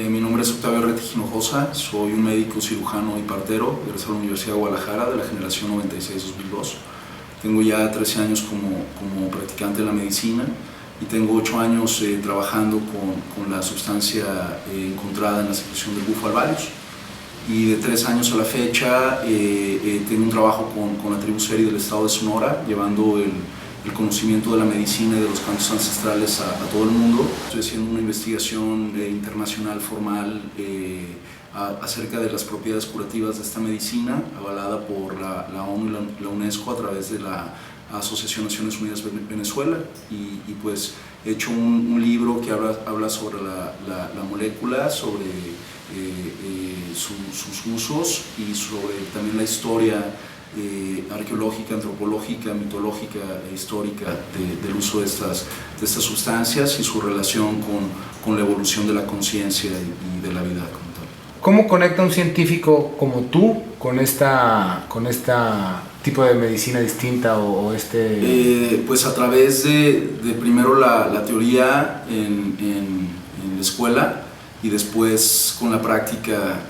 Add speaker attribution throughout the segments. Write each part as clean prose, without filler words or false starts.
Speaker 1: Mi nombre es Octavio Rettig Hinojosa, soy un médico cirujano y partero, egresado de la Universidad de Guadalajara de la generación 96-2002. Tengo ya 13 años como practicante de la medicina y tengo 8 años trabajando con la sustancia encontrada en la secreción del bufo alvarius. Y de 3 años a la fecha tengo un trabajo con la tribu Seri del estado de Sonora, llevando el conocimiento de la medicina y de los cantos ancestrales a todo el mundo. Estoy haciendo una investigación internacional formal acerca de las propiedades curativas de esta medicina, avalada por la ONU y la UNESCO a través de la Asociación Naciones Unidas Venezuela, y pues he hecho un libro que habla sobre la molécula, sobre sus usos y sobre también la historia arqueológica, antropológica, mitológica e histórica del uso de estas sustancias y su relación con la evolución de la conciencia y de la vida como tal.
Speaker 2: ¿Cómo conecta un científico como tú con esta tipo de medicina distinta
Speaker 1: Pues a través de primero la teoría en la escuela y después con la práctica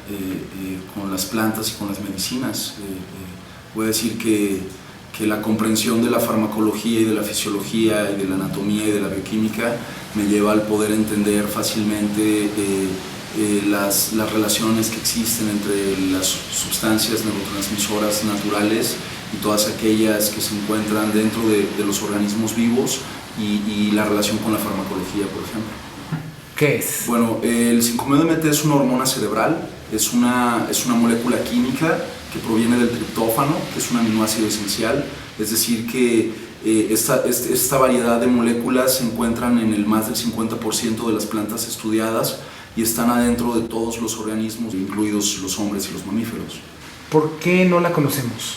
Speaker 1: con las plantas y con las medicinas. Voy a decir que la comprensión de la farmacología y de la fisiología y de la anatomía y de la bioquímica me lleva al poder entender fácilmente las relaciones que existen entre las sustancias neurotransmisoras naturales y todas aquellas que se encuentran dentro de los organismos vivos y la relación con la farmacología, por ejemplo.
Speaker 2: ¿Qué es?
Speaker 1: Bueno, el 5-MeO-DMT es una hormona cerebral, es una molécula química que proviene del triptófano, que es un aminoácido esencial, es decir que esta variedad de moléculas se encuentran en el más del 50% de las plantas estudiadas y están adentro de todos los organismos, incluidos los hombres y los mamíferos.
Speaker 2: ¿Por qué no la conocemos?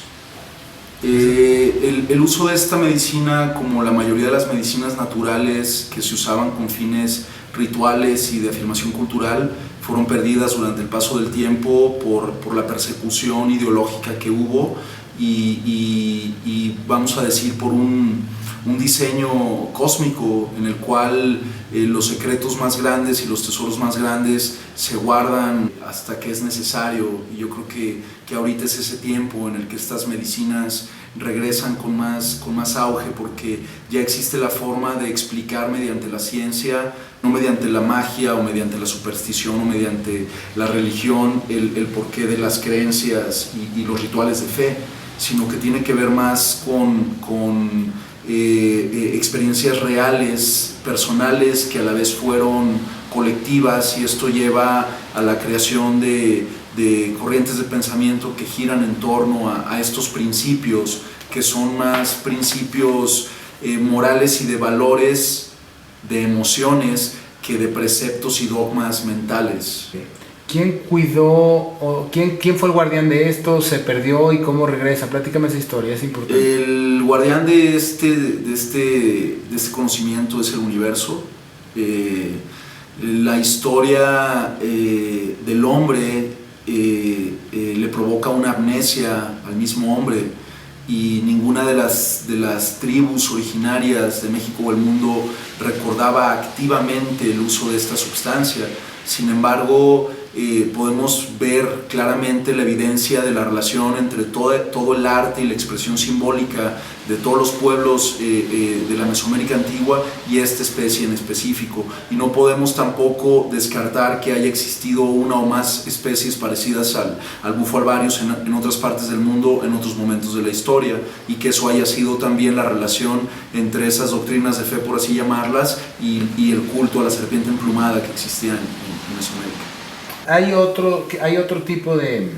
Speaker 1: El uso de esta medicina, como la mayoría de las medicinas naturales que se usaban con fines rituales y de afirmación cultural, fueron perdidas durante el paso del tiempo por la persecución ideológica que hubo y vamos a decir por un diseño cósmico en el cual los secretos más grandes y los tesoros más grandes se guardan hasta que es necesario, y yo creo que ahorita es ese tiempo en el que estas medicinas regresan con más auge, porque ya existe la forma de explicar mediante la ciencia, no mediante la magia o mediante la superstición o mediante la religión, el porqué de las creencias y los rituales de fe, sino que tiene que ver más con experiencias reales, personales, que a la vez fueron colectivas, y esto lleva a la creación de corrientes de pensamiento que giran en torno a estos principios, que son más principios morales y de valores, de emociones, que de preceptos y dogmas mentales.
Speaker 2: ¿Quién cuidó o quién fue el guardián de esto? ¿Se perdió y cómo regresa? Platícame esa historia, es importante.
Speaker 1: El guardián de este conocimiento es el universo. La historia del hombre le provoca una amnesia al mismo hombre, y ninguna de las tribus originarias de México o el mundo recordaba activamente el uso de esta sustancia. Sin embargo, podemos ver claramente la evidencia de la relación entre todo el arte y la expresión simbólica de todos los pueblos de la Mesoamérica antigua y esta especie en específico. Y no podemos tampoco descartar que haya existido una o más especies parecidas al bufo alvarius en otras partes del mundo en otros momentos de la historia, y que eso haya sido también la relación entre esas doctrinas de fe, por así llamarlas, y el culto a la serpiente emplumada que existía en Mesoamérica.
Speaker 2: ¿Hay otro tipo de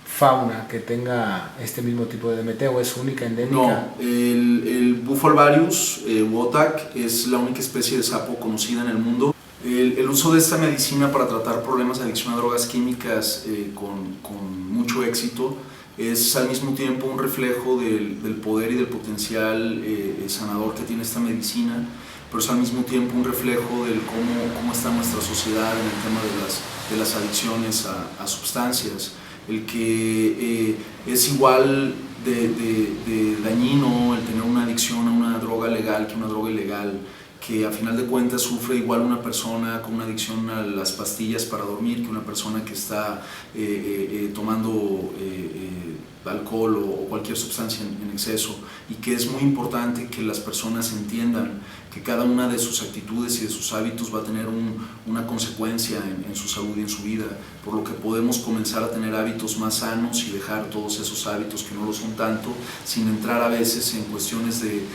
Speaker 2: fauna que tenga este mismo tipo de DMT, o es única, endémica?
Speaker 1: No, el bufo alvarius, Wotak, es la única especie de sapo conocida en el mundo. El uso de esta medicina para tratar problemas de adicción a drogas químicas con mucho éxito es al mismo tiempo un reflejo del poder y del potencial sanador que tiene esta medicina, pero es al mismo tiempo un reflejo de cómo está nuestra sociedad en el tema de las adicciones a sustancias. El que es igual de dañino el tener una adicción a una droga legal que una droga ilegal, que a final de cuentas sufre igual una persona con una adicción a las pastillas para dormir que una persona que está tomando alcohol o cualquier sustancia en exceso, y que es muy importante que las personas entiendan que cada una de sus actitudes y de sus hábitos va a tener una consecuencia en su salud y en su vida, por lo que podemos comenzar a tener hábitos más sanos y dejar todos esos hábitos que no lo son tanto, sin entrar a veces en cuestiones de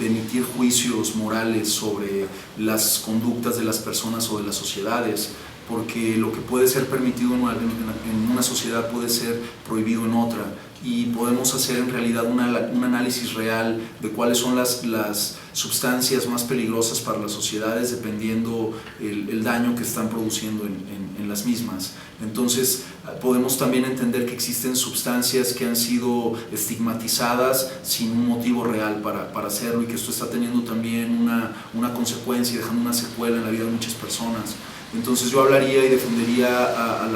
Speaker 1: emitir juicios morales sobre las conductas de las personas o de las sociedades, porque lo que puede ser permitido en una sociedad puede ser prohibido en otra, y podemos hacer en realidad un análisis real de cuáles son las sustancias más peligrosas para las sociedades dependiendo el daño que están produciendo en las mismas. Entonces podemos también entender que existen sustancias que han sido estigmatizadas sin un motivo real para hacerlo, y que esto está teniendo también una consecuencia y dejando una secuela en la vida de muchas personas. Entonces yo hablaría y defendería a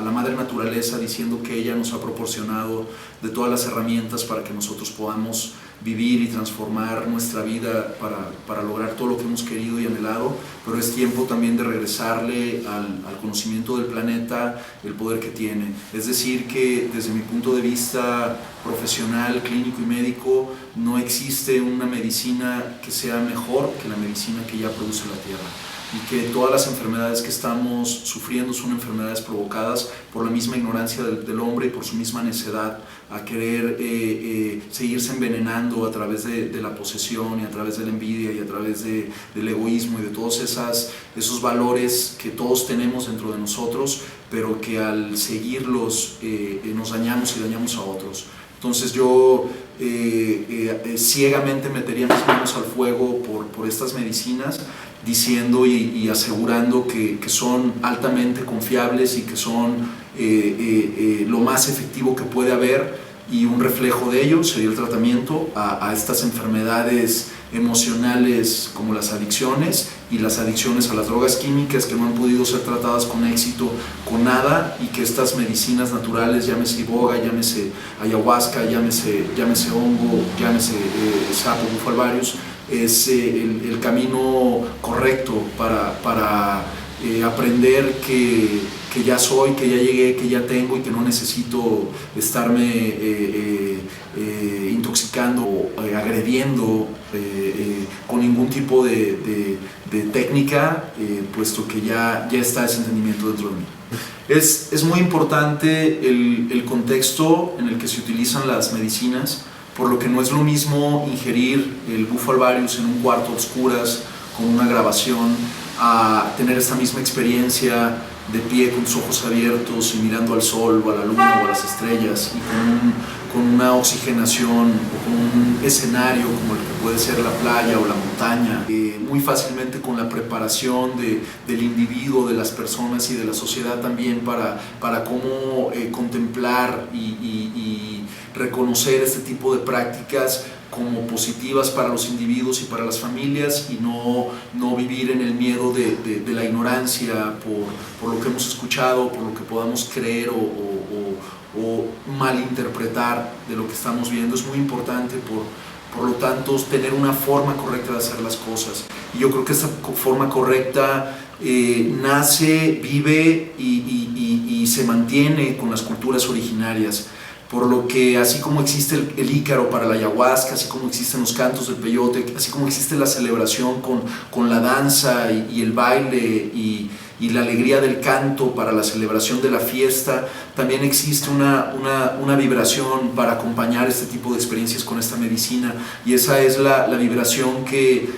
Speaker 1: la madre naturaleza, diciendo que ella nos ha proporcionado de todas las herramientas para que nosotros podamos vivir y transformar nuestra vida para lograr todo lo que hemos querido y anhelado, pero es tiempo también de regresarle al conocimiento del planeta el poder que tiene. Es decir, que desde mi punto de vista profesional, clínico y médico, no existe una medicina que sea mejor que la medicina que ya produce la Tierra, y que todas las enfermedades que estamos sufriendo son enfermedades provocadas por la misma ignorancia del hombre y por su misma necedad a querer seguirse envenenando a través de la posesión y a través de la envidia y a través del egoísmo y de todos esos valores que todos tenemos dentro de nosotros, pero que al seguirlos nos dañamos y dañamos a otros. Entonces yo ciegamente metería mis manos al fuego por estas medicinas, diciendo y asegurando que son altamente confiables y que son lo más efectivo que puede haber, y un reflejo de ello sería el tratamiento a estas enfermedades emocionales como las adicciones y las adicciones a las drogas químicas, que no han podido ser tratadas con éxito con nada, y que estas medicinas naturales, llámese iboga, llámese ayahuasca, llámese hongo, llámese sapo, bufalvarius, es el camino correcto para aprender que ya soy, que ya llegué, que ya tengo, y que no necesito estarme intoxicando o agrediendo con ningún tipo de técnica, puesto que ya está ese entendimiento dentro de mí. Es muy importante el contexto en el que se utilizan las medicinas, por lo que no es lo mismo ingerir el bufalvarius en un cuarto a oscuras con una grabación a tener esta misma experiencia de pie con tus ojos abiertos y mirando al sol o a la luna o a las estrellas, y con una oxigenación o con un escenario como el que puede ser la playa o la montaña, muy fácilmente con la preparación del individuo, de las personas y de la sociedad también para cómo contemplar y reconocer este tipo de prácticas como positivas para los individuos y para las familias, y no vivir en el miedo de la ignorancia por lo que hemos escuchado, por lo que podamos creer o malinterpretar de lo que estamos viendo. Es muy importante por lo tanto tener una forma correcta de hacer las cosas, y yo creo que esta forma correcta nace, vive y se mantiene con las culturas originarias. Por lo que así como existe el ícaro para la ayahuasca, así como existen los cantos del peyote, así como existe la celebración con la danza y el baile y la alegría del canto para la celebración de la fiesta, también existe una vibración para acompañar este tipo de experiencias con esta medicina, y esa es la vibración que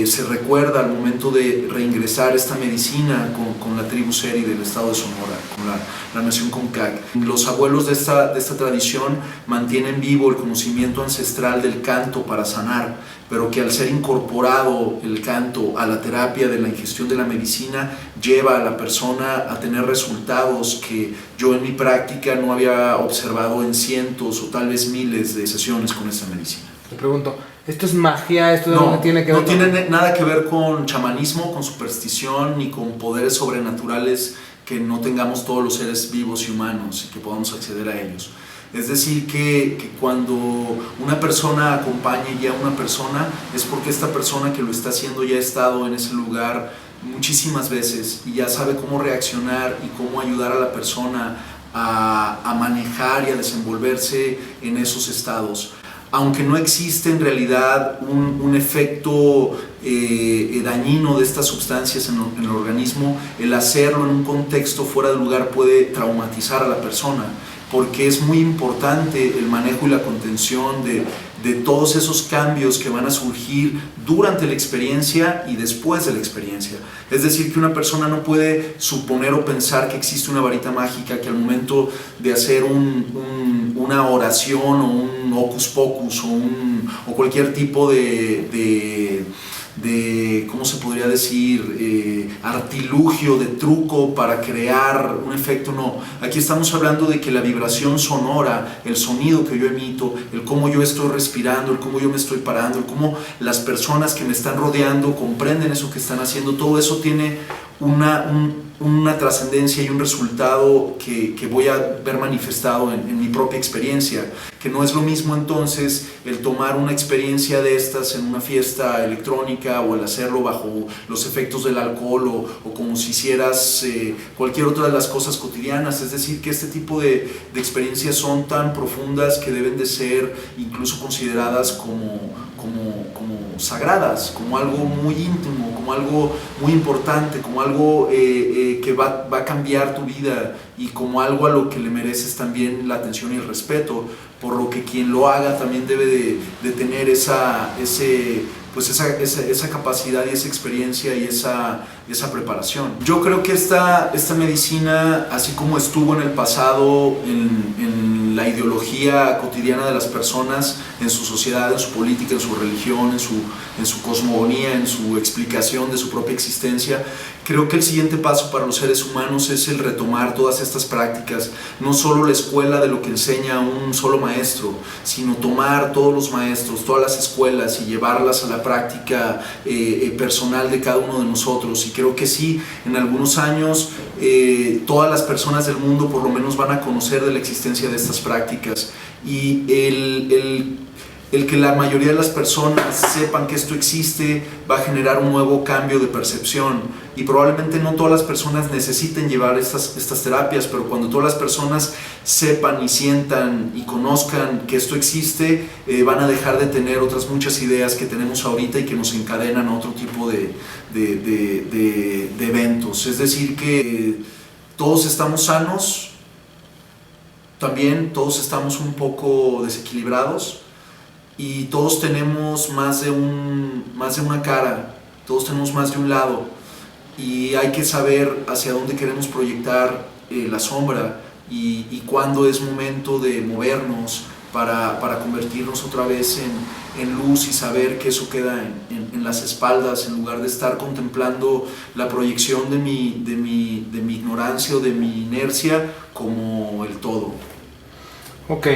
Speaker 1: se recuerda al momento de reingresar esta medicina con la tribu Seri del estado de Sonora, con la nación Comcac. Los abuelos de esta tradición mantienen vivo el conocimiento ancestral del canto para sanar, pero que al ser incorporado el canto a la terapia de la ingestión de la medicina, lleva a la persona a tener resultados que yo en mi práctica no había observado en cientos o tal vez miles de sesiones con esta medicina.
Speaker 2: Te pregunto, ¿esto es magia? ¿Esto no tiene que ver
Speaker 1: no tiene nada que ver con chamanismo, con superstición, ni con poderes sobrenaturales que no tengamos todos los seres vivos y humanos y que podamos acceder a ellos? Es decir, que cuando una persona acompaña ya a una persona, es porque esta persona que lo está haciendo ya ha estado en ese lugar muchísimas veces y ya sabe cómo reaccionar y cómo ayudar a la persona a manejar y a desenvolverse en esos estados. Aunque no existe en realidad un efecto dañino de estas sustancias en el organismo, el hacerlo en un contexto fuera de lugar puede traumatizar a la persona, porque es muy importante el manejo y la contención de todos esos cambios que van a surgir durante la experiencia y después de la experiencia. Es decir, que una persona no puede suponer o pensar que existe una varita mágica que al momento de hacer una oración o un hocus pocus o cualquier tipo de ¿cómo se podría decir? Artilugio, de truco para crear un efecto. No, aquí estamos hablando de que la vibración sonora, el sonido que yo emito, el cómo yo estoy respirando, el cómo yo me estoy parando, el cómo las personas que me están rodeando comprenden eso que están haciendo, todo eso tiene una trascendencia y un resultado que voy a ver manifestado en mi propia experiencia, que no es lo mismo entonces el tomar una experiencia de estas en una fiesta electrónica o el hacerlo bajo los efectos del alcohol o como si hicieras cualquier otra de las cosas cotidianas. Es decir, que este tipo de experiencias son tan profundas que deben de ser incluso consideradas como sagradas, como algo muy íntimo, como algo muy importante, como algo que va a cambiar tu vida y como algo a lo que le mereces también la atención y el respeto, por lo que quien lo haga también debe de tener esa capacidad y esa experiencia y esa preparación. Yo creo que esta medicina, así como estuvo en el pasado en la ideología cotidiana de las personas, en su sociedad, en su política, en su religión, en su cosmogonía, en su explicación de su propia existencia, creo que el siguiente paso para los seres humanos es el retomar todas estas prácticas, no solo la escuela de lo que enseña un solo maestro, sino tomar todos los maestros, todas las escuelas y llevarlas a la práctica personal de cada uno de nosotros. Y creo que sí, en algunos años todas las personas del mundo por lo menos van a conocer de la existencia de estas prácticas, y el que la mayoría de las personas sepan que esto existe va a generar un nuevo cambio de percepción, y probablemente no todas las personas necesiten llevar estas terapias, pero cuando todas las personas sepan y sientan y conozcan que esto existe, van a dejar de tener otras muchas ideas que tenemos ahorita y que nos encadenan a otro tipo de eventos. Es decir, que todos estamos sanos, también todos estamos un poco desequilibrados, y todos tenemos más de una cara, todos tenemos más de un lado, y hay que saber hacia dónde queremos proyectar la sombra y cuándo es momento de movernos para convertirnos otra vez en luz, y saber que eso queda en las espaldas, en lugar de estar contemplando la proyección de mi ignorancia o de mi inercia como el todo.
Speaker 2: Ok.